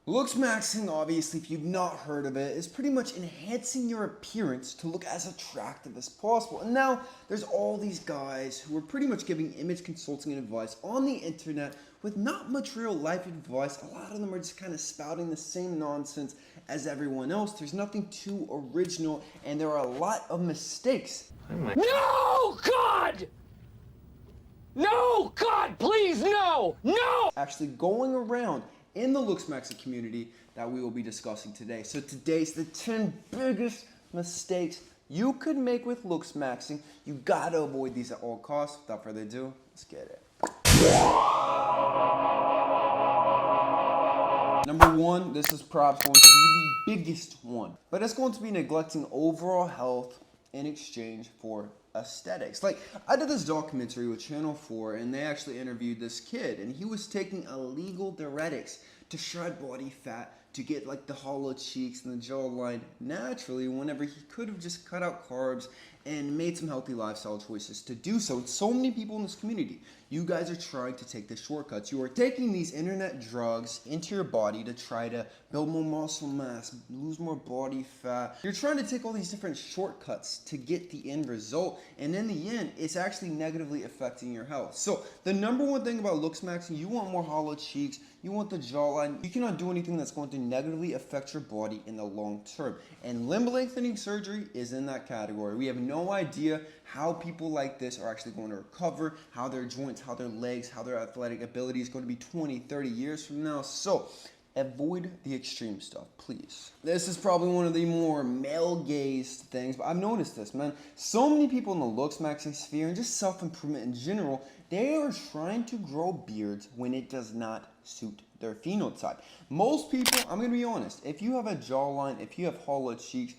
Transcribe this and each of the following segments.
Looksmaxxing, obviously, if you've not heard of it, is pretty much enhancing your appearance to look as attractive as possible. And now there's all these guys who are pretty much giving image consulting advice on the internet with not much real life advice. A lot of them are just kind of spouting the same nonsense as everyone else. There's nothing too original, and there are a lot of mistakes. No, God! No, God, please, no! No! Actually going around in the Looksmaxxing community that we will be discussing today. So today's the 10 biggest mistakes you could make with Looksmaxxing. You gotta avoid these at all costs. Without further ado, let's get it. Number one, this is perhaps going to be the biggest one, but it's going to be neglecting overall health in exchange for aesthetics. Like, I did this documentary with Channel 4, and they actually interviewed this kid, and he was taking illegal diuretics to shred body fat, to get like the hollow cheeks and the jawline naturally, whenever he could have just cut out carbs and made some healthy lifestyle choices to do so. So many people in this community, you guys are trying to take the shortcuts. You are taking these internet drugs into your body to try to build more muscle mass, lose more body fat. You're trying to take all these different shortcuts to get the end result, and in the end, it's actually negatively affecting your health. So the number one thing about Looksmaxxing, you want more hollow cheeks, you want the jawline. You cannot do anything that's going to negatively affect your body in the long term. And limb lengthening surgery is in that category. We have no idea how people like this are actually going to recover, how their joints, how their legs, how their athletic ability is going to be 20, 30 years from now. So avoid the extreme stuff, please. This is probably one of the more male-gazed things, but I've noticed this, man. So many people in the Looksmaxxing sphere and just self-improvement in general, they are trying to grow beards when it does not suit their phenotype. Most people, I'm going to be honest, if you have a jawline, if you have hollow cheeks,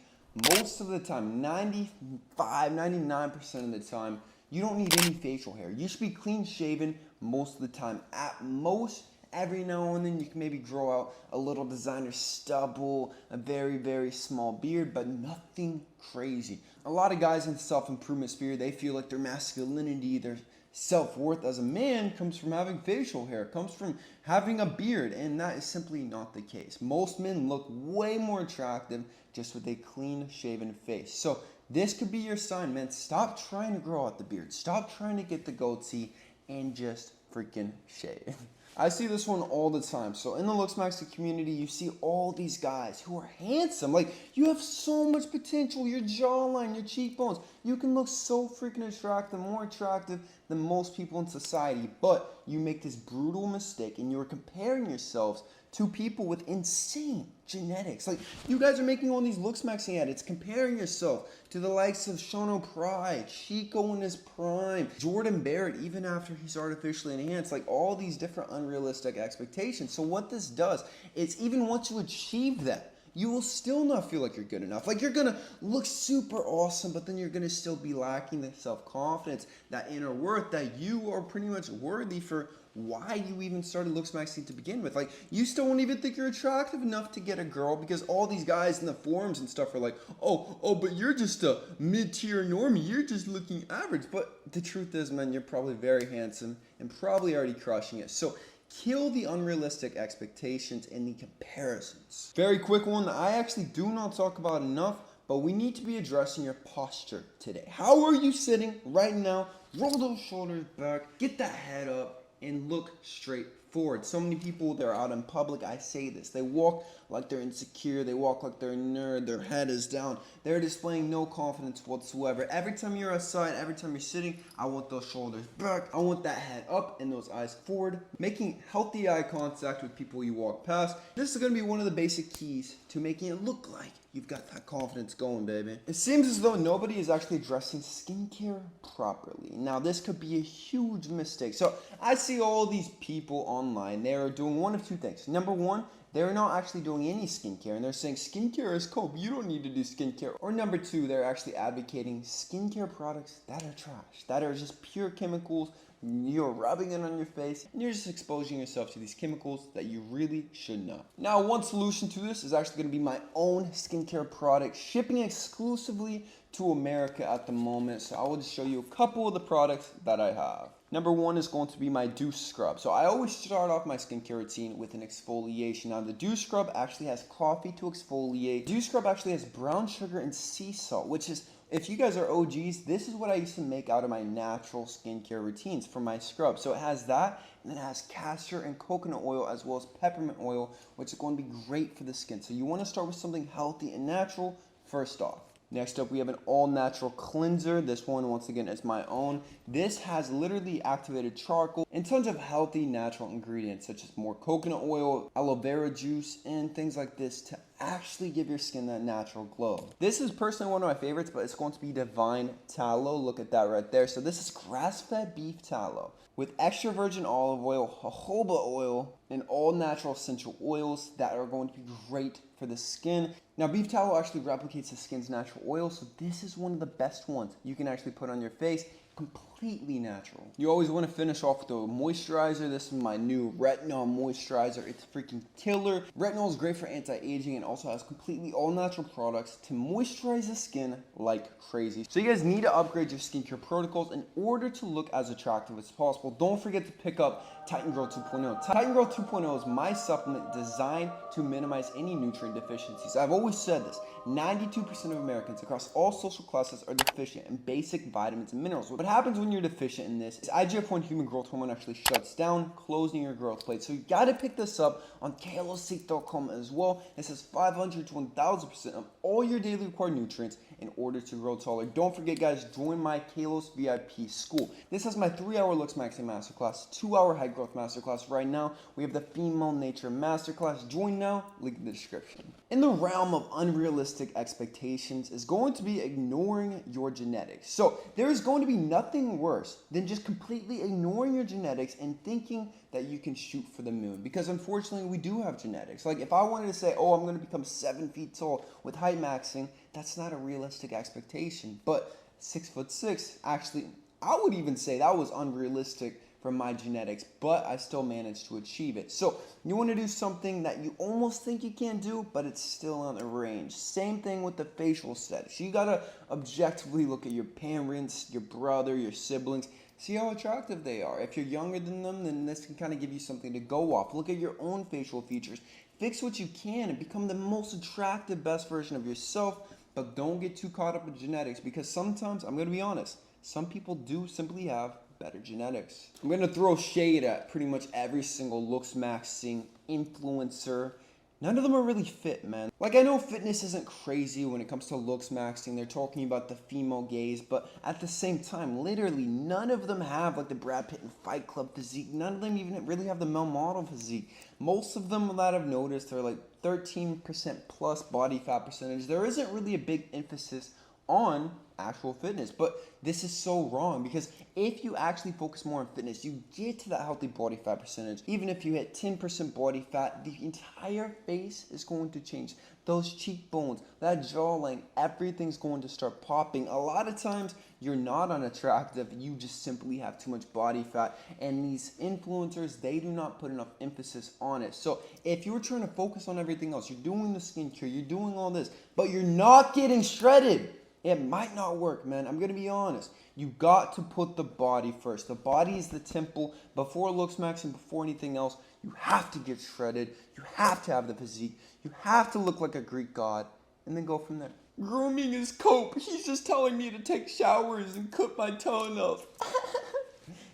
most of the time, 95, 99% of the time, you don't need any facial hair. You should be clean shaven most of the time. At most, every now and then you can maybe grow out a little designer stubble, a very, very small beard, but nothing crazy. A lot of guys in the self-improvement sphere, they feel like their masculinity, their self-worth as a man comes from having facial hair, comes from having a beard, and that is simply not the case. Most men look way more attractive just with a clean shaven face. So this could be your sign, man. Stop trying to grow out the beard. Stop trying to get the goatee and just freaking shave. I see this one all the time. So in the Looksmaxxing community, you see all these guys who are handsome. Like, you have so much potential. Your jawline, your cheekbones. You can look so freaking attractive, more attractive than most people in society. But you make this brutal mistake and you're comparing yourselves to people with insane genetics. Like, you guys are making all these Looksmaxxing edits, comparing yourself to the likes of Sean O'Pride, Chico in his prime, Jordan Barrett, even after he's artificially enhanced, like all these different unrealistic expectations. So what this does is, even once you achieve that, you will still not feel like you're good enough. Like, you're gonna look super awesome, but then you're gonna still be lacking the self-confidence, that inner worth, that you are pretty much worthy for why you even started Looksmaxxing to begin with. Like, you still won't even think you're attractive enough to get a girl, because all these guys in the forums and stuff are like, oh, but you're just a mid-tier normie, you're just looking average. But the truth is, man, you're probably very handsome and probably already crushing it. So kill the unrealistic expectations and the comparisons. Very quick one that I actually do not talk about enough, but we need to be addressing your posture today. How are you sitting right now? Roll those shoulders back, get that head up, and look straight forward. So many people, they're out in public, I say this, they walk like they're insecure, they walk like they're a nerd, their head is down, they're displaying no confidence whatsoever. Every time you're outside, every time you're sitting, I want those shoulders back, I want that head up and those eyes forward, making healthy eye contact with people you walk past. This is going to be one of the basic keys to making it look like you've got that confidence going, baby. It seems as though nobody is actually addressing skincare properly. Now, this could be a huge mistake. So I see all these people online, they are doing one of two things. Number one, they're not actually doing any skincare, and they're saying skincare is cope, you don't need to do skincare. Or number two, they're actually advocating skincare products that are trash, that are just pure chemicals. You're rubbing it on your face, and you're just exposing yourself to these chemicals that you really should not. Now, one solution to this is actually going to be my own skincare product, shipping exclusively to America at the moment. So I will just show you a couple of the products that I have. Number one is going to be my douche scrub. So I always start off my skincare routine with an exfoliation. Now the douche scrub actually has coffee to exfoliate. Douche scrub actually has brown sugar and sea salt, which is, if you guys are OGs, this is what I used to make out of my natural skincare routines for my scrub. So it has that, and then it has castor and coconut oil as well as peppermint oil, which is going to be great for the skin. So you want to start with something healthy and natural first off. Next up, we have an all-natural cleanser. This one, once again, is my own. This has literally activated charcoal and tons of healthy natural ingredients, such as more coconut oil, aloe vera juice, and things like this to actually give your skin that natural glow. This is personally one of my favorites, but it's going to be Divine Tallow. Look at that right there. So this is grass-fed beef tallow with extra virgin olive oil, jojoba oil, and all natural essential oils that are going to be great for the skin. Now, beef tallow actually replicates the skin's natural oil, so this is one of the best ones you can actually put on your face. Completely natural. You always want to finish off with a moisturizer. This is my new retinol moisturizer. It's freaking killer. Retinol is great for anti-aging and also has completely all natural products to moisturize the skin like crazy. So you guys need to upgrade your skincare protocols in order to look as attractive as possible. Don't forget to pick up Titan Girl 2.0. Titan Girl 2.0 is my supplement designed to minimize any nutrient deficiencies. I've always said this. 92% of Americans across all social classes are deficient in basic vitamins and minerals. What happens when you're deficient in this is IGF-1 human growth hormone actually shuts down, closing your growth plate. So you got to pick this up on kalosique.com as well. It says 500 to 1000% of all your daily required nutrients in order to grow taller. Don't forget, guys, join my Kalos VIP school. This has my 3-hour Looksmaxxing masterclass, 2-hour high growth masterclass. Right now, we have the female nature masterclass. Join now, link in the description. In the realm of unrealistic expectations is going to be ignoring your genetics. So there is going to be nothing worse than just completely ignoring your genetics and thinking that you can shoot for the moon, because unfortunately we do have genetics. Like if I wanted to say, oh, I'm going to become 7 feet tall with height maxing, that's not a realistic expectation. But 6'6", actually, I would even say that was unrealistic for my genetics, but I still managed to achieve it. So you want to do something that you almost think you can't do, but it's still on the range. Same thing with the facial aesthetics. You got to objectively look at your parents, your brother, your siblings, see how attractive they are. If you're younger than them, then this can kind of give you something to go off. Look at your own facial features. Fix what you can and become the most attractive, best version of yourself, but don't get too caught up with genetics, because sometimes, I'm going to be honest, some people do simply have better genetics. I'm going to throw shade at pretty much every single Looksmaxxing influencer. None of them are really fit, man. Like, I know fitness isn't crazy when it comes to Looksmaxxing. They're talking about the female gaze, but at the same time, literally none of them have like the Brad Pitt and Fight Club physique. None of them even really have the male model physique. Most of them that I've noticed are like 13% plus body fat percentage. There isn't really a big emphasis on actual fitness, but this is so wrong, because if you actually focus more on fitness, you get to that healthy body fat percentage. Even if you hit 10% body fat, the entire face is going to change. Those cheekbones, that jawline, everything's going to start popping. A lot of times you're not unattractive, you just simply have too much body fat, and these influencers, they do not put enough emphasis on it. So if you're trying to focus on everything else, you're doing the skincare, you're doing all this, but you're not getting shredded, it might not work, man. I'm going to be honest. You got to put the body first. The body is the temple. Before Looksmaxxing, before anything else, you have to get shredded. You have to have the physique. You have to look like a Greek god, and then go from there. Grooming is cope. He's just telling me to take showers and cut my toenails.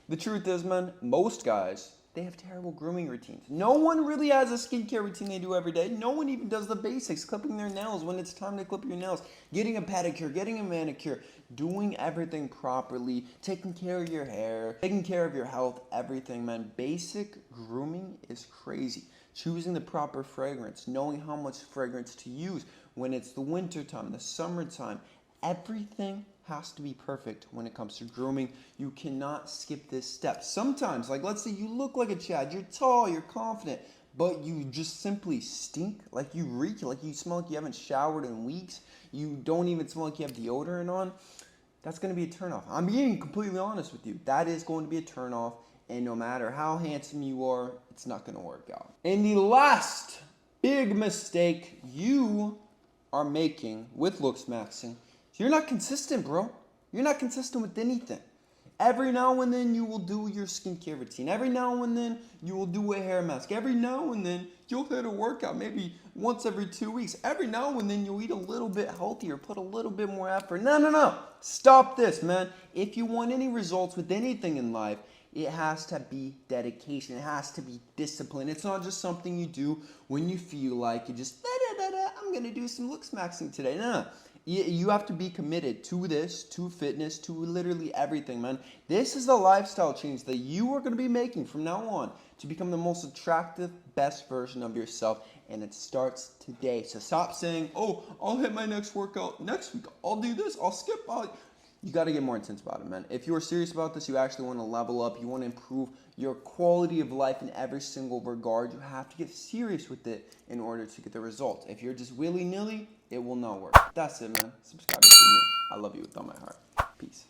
The truth is, man, most guys, they have terrible grooming routines. No one really has a skincare routine they do every day. No one even does the basics, clipping their nails when it's time to clip your nails, getting a pedicure, getting a manicure, doing everything properly, taking care of your hair, taking care of your health, everything, man. Basic grooming is crazy. Choosing the proper fragrance, knowing how much fragrance to use when it's the winter time, the summertime, everything has to be perfect when it comes to grooming. You cannot skip this step. Sometimes, like let's say you look like a Chad, you're tall, you're confident, but you just simply stink, like you reek, like you smell like you haven't showered in weeks, you don't even smell like you have deodorant on. That's going to be a turnoff. I'm being completely honest with you. That is going to be a turnoff, and no matter how handsome you are, it's not going to work out. And the last big mistake you are making with Looksmaxxing, you're not consistent, bro. You're not consistent with anything. Every now and then you will do your skincare routine. Every now and then you will do a hair mask. Every now and then you'll hit a workout maybe once every 2 weeks. Every now and then you'll eat a little bit healthier, put a little bit more effort. No. Stop this, man. If you want any results with anything in life, it has to be dedication. It has to be discipline. It's not just something you do when you feel like you just, I'm going to do some Looksmaxxing today. No. You have to be committed to this, to fitness, to literally everything, man. This is the lifestyle change that you are going to be making from now on to become the most attractive, best version of yourself. And it starts today. So stop saying, oh, I'll hit my next workout next week. I'll do this. I'll skip. You got to get more intense about it, man. If you are serious about this, you actually want to level up. You want to improve your quality of life in every single regard. You have to get serious with it in order to get the results. If you're just willy-nilly, it will not work. That's it, man. Subscribe to me. I love you with all my heart. Peace.